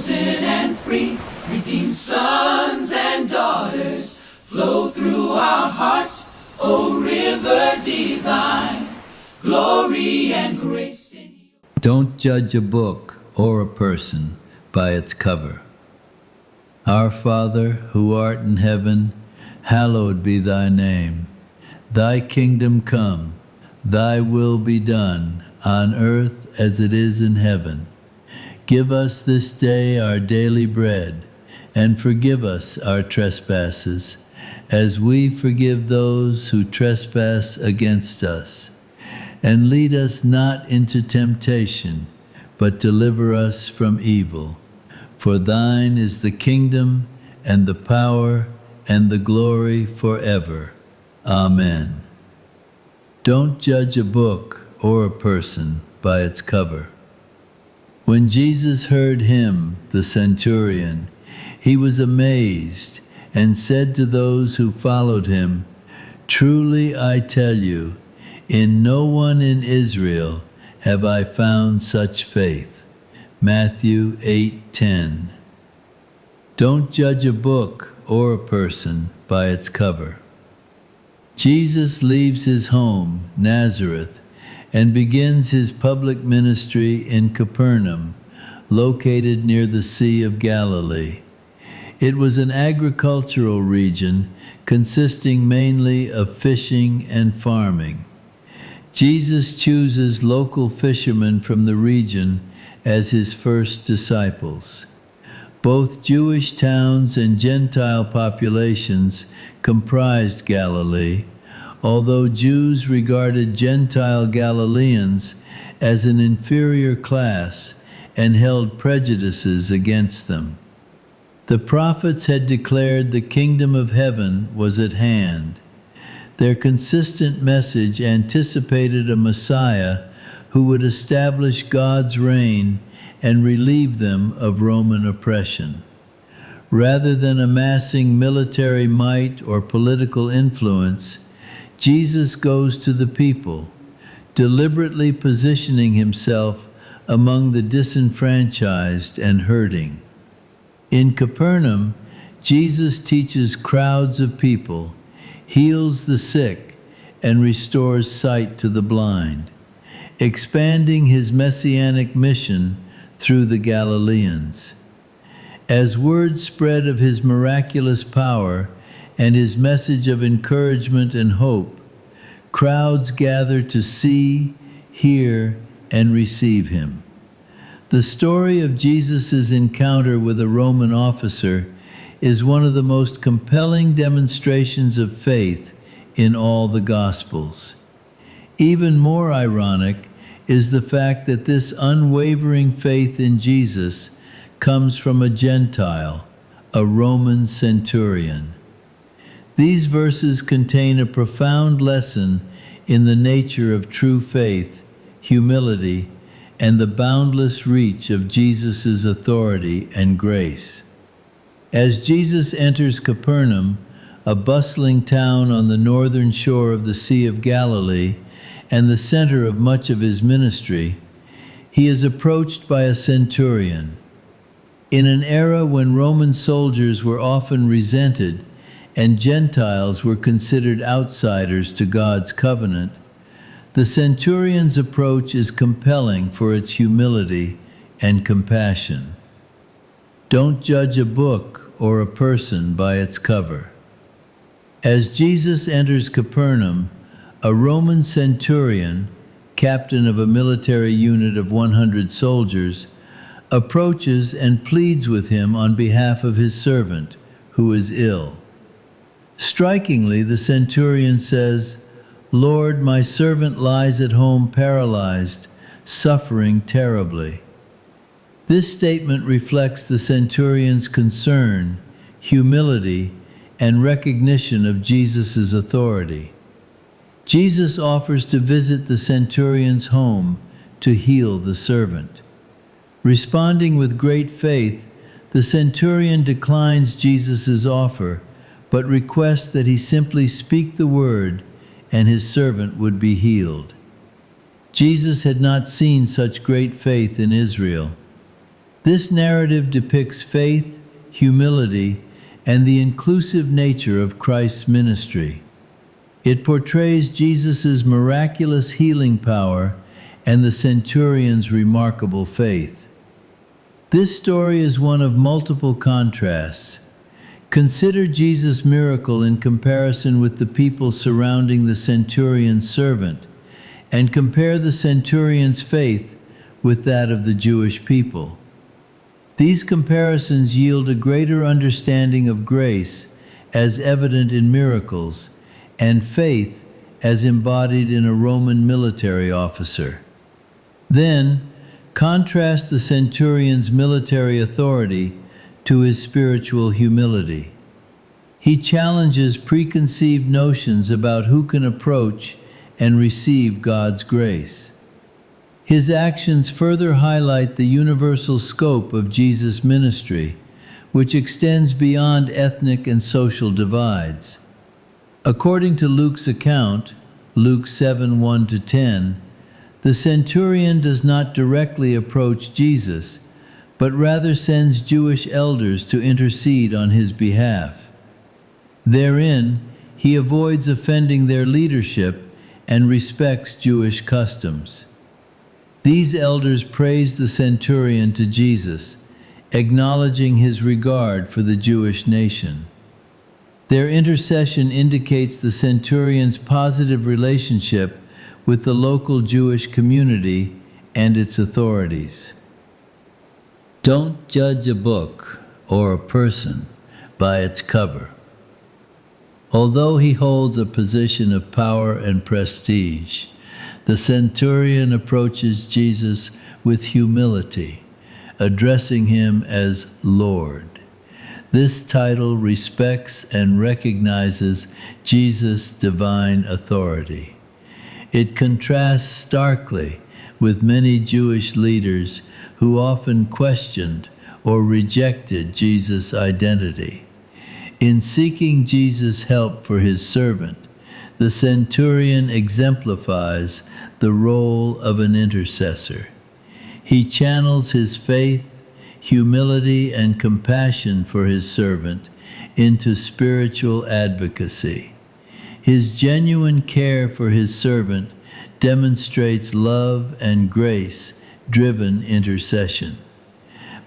chosen and free, redeemed sons and daughters, flow through our hearts, O river divine, glory and grace in you. Don't judge a book or a person by its cover. Our Father, who art in heaven, hallowed be thy name. Thy kingdom come, thy will be done, on earth as it is in heaven. Give us this day our daily bread, and forgive us our trespasses, as we forgive those who trespass against us. And lead us not into temptation, but deliver us from evil. For thine is the kingdom, and the power, and the glory forever. Amen. Don't judge a book or a person by its cover. When Jesus heard him, the centurion, he was amazed and said to those who followed him, "Truly I tell you, in no one in Israel have I found such faith." Matthew 8:10. Don't judge a book or a person by its cover. Jesus leaves his home, Nazareth, and begins his public ministry in Capernaum, located near the Sea of Galilee. It was an agricultural region consisting mainly of fishing and farming. Jesus chooses local fishermen from the region as his first disciples. Both Jewish towns and Gentile populations comprised Galilee, although Jews regarded Gentile Galileans as an inferior class and held prejudices against them. The prophets had declared the kingdom of heaven was at hand. Their consistent message anticipated a Messiah who would establish God's reign and relieve them of Roman oppression. Rather than amassing military might or political influence, Jesus goes to the people, deliberately positioning himself among the disenfranchised and hurting. In Capernaum, Jesus teaches crowds of people, heals the sick, and restores sight to the blind, expanding his messianic mission through the Galileans. As word spread of his miraculous power and his message of encouragement and hope, crowds gather to see, hear, and receive him. The story of Jesus' encounter with a Roman officer is one of the most compelling demonstrations of faith in all the Gospels. Even more ironic is the fact that this unwavering faith in Jesus comes from a Gentile, a Roman centurion. These verses contain a profound lesson in the nature of true faith, humility, and the boundless reach of Jesus' authority and grace. As Jesus enters Capernaum, a bustling town on the northern shore of the Sea of Galilee and the center of much of his ministry, he is approached by a centurion. In an era when Roman soldiers were often resented and Gentiles were considered outsiders to God's covenant, the centurion's approach is compelling for its humility and compassion. Don't judge a book or a person by its cover. As Jesus enters Capernaum, a Roman centurion, captain of a military unit of 100 soldiers, approaches and pleads with him on behalf of his servant, who is ill. Strikingly, the centurion says, "Lord, my servant lies at home paralyzed, suffering terribly." This statement reflects the centurion's concern, humility, and recognition of Jesus' authority. Jesus offers to visit the centurion's home to heal the servant. Responding with great faith, the centurion declines Jesus' offer, but requests that he simply speak the word and his servant would be healed. Jesus had not seen such great faith in Israel. This narrative depicts faith, humility, and the inclusive nature of Christ's ministry. It portrays Jesus' miraculous healing power and the centurion's remarkable faith. This story is one of multiple contrasts. Consider Jesus' miracle in comparison with the people surrounding the centurion's servant, and compare the centurion's faith with that of the Jewish people. These comparisons yield a greater understanding of grace as evident in miracles, and faith as embodied in a Roman military officer. Then, contrast the centurion's military authority to his spiritual humility. He challenges preconceived notions about who can approach and receive God's grace. His actions further highlight the universal scope of Jesus' ministry, which extends beyond ethnic and social divides. According to Luke's account, Luke 7:1-10, the centurion does not directly approach Jesus, but rather sends Jewish elders to intercede on his behalf. Therein, he avoids offending their leadership and respects Jewish customs. These elders praise the centurion to Jesus, acknowledging his regard for the Jewish nation. Their intercession indicates the centurion's positive relationship with the local Jewish community and its authorities. Don't judge a book or a person by its cover. Although he holds a position of power and prestige, the centurion approaches Jesus with humility, addressing him as Lord. This title respects and recognizes Jesus' divine authority. It contrasts starkly with many Jewish leaders who often questioned or rejected Jesus' identity. In seeking Jesus' help for his servant, the centurion exemplifies the role of an intercessor. He channels his faith, humility, and compassion for his servant into spiritual advocacy. His genuine care for his servant demonstrates love and grace-driven intercession.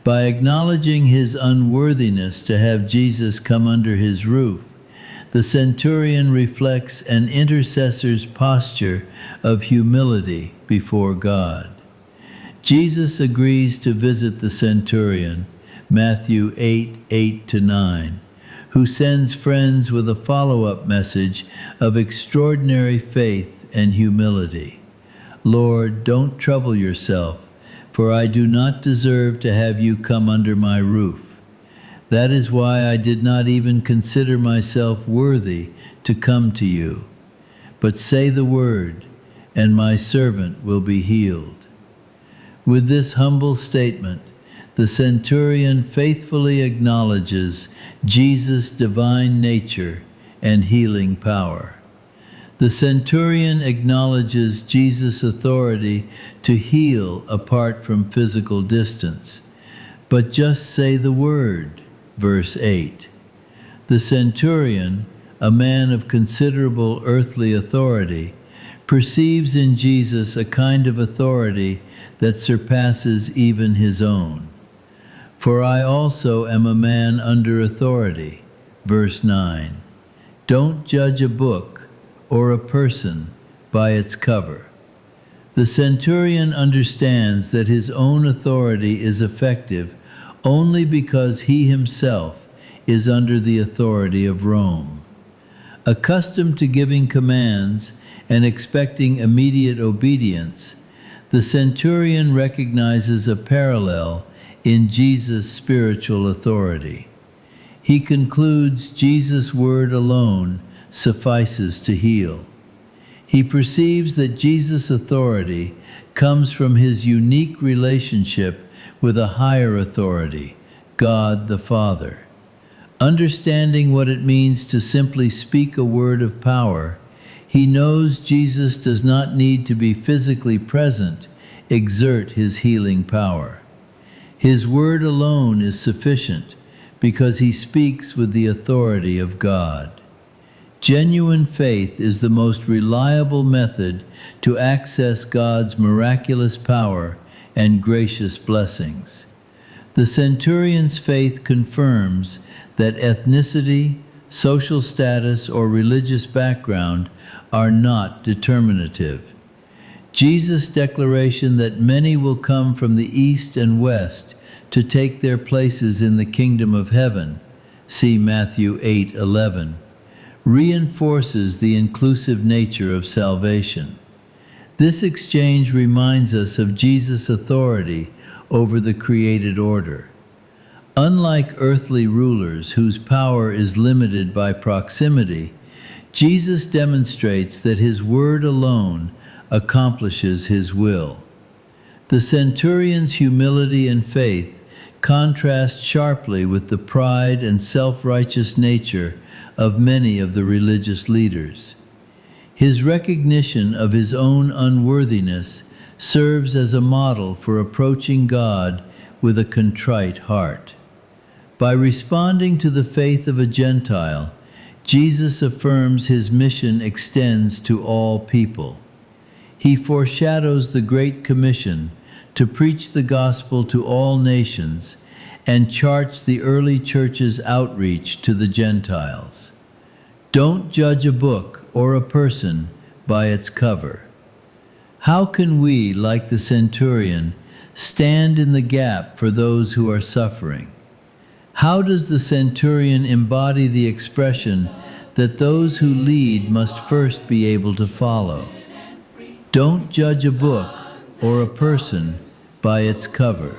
By acknowledging his unworthiness to have Jesus come under his roof, the centurion reflects an intercessor's posture of humility before God. Jesus agrees to visit the centurion, Matthew 8:8-9, who sends friends with a follow-up message of extraordinary faith and humility. Lord, don't trouble yourself, for I do not deserve to have you come under my roof. That is why I did not even consider myself worthy to come to you. But say the word, and my servant will be healed. With this humble statement, the centurion faithfully acknowledges Jesus' divine nature and healing power. The centurion acknowledges Jesus' authority to heal apart from physical distance. But just say the word. Verse 8. The centurion, a man of considerable earthly authority, perceives in Jesus a kind of authority that surpasses even his own. For I also am a man under authority. Verse 9. Don't judge a book or a person by its cover. The centurion understands that his own authority is effective only because he himself is under the authority of Rome. Accustomed to giving commands and expecting immediate obedience, the centurion recognizes a parallel in Jesus' spiritual authority. He concludes Jesus' word alone suffices to heal. He perceives that Jesus' authority comes from his unique relationship with a higher authority, God the Father. Understanding what it means to simply speak a word of power, he knows Jesus does not need to be physically present, exert his healing power. His word alone is sufficient because he speaks with the authority of God. Genuine faith is the most reliable method to access God's miraculous power and gracious blessings. The centurion's faith confirms that ethnicity, social status, or religious background are not determinative. Jesus' declaration that many will come from the east and west to take their places in the kingdom of heaven, see Matthew 8:11, reinforces the inclusive nature of salvation. This exchange reminds us of Jesus' authority over the created order. Unlike earthly rulers whose power is limited by proximity, Jesus demonstrates that his word alone accomplishes his will. The centurion's humility and faith contrast sharply with the pride and self-righteous nature of many of the religious leaders. His recognition of his own unworthiness serves as a model for approaching God with a contrite heart. By responding to the faith of a Gentile, Jesus affirms his mission extends to all people. He foreshadows the Great Commission to preach the gospel to all nations and charts the early church's outreach to the Gentiles. Don't judge a book or a person by its cover. How can we, like the centurion, stand in the gap for those who are suffering? How does the centurion embody the expression that those who lead must first be able to follow? Don't judge a book or a person by its cover.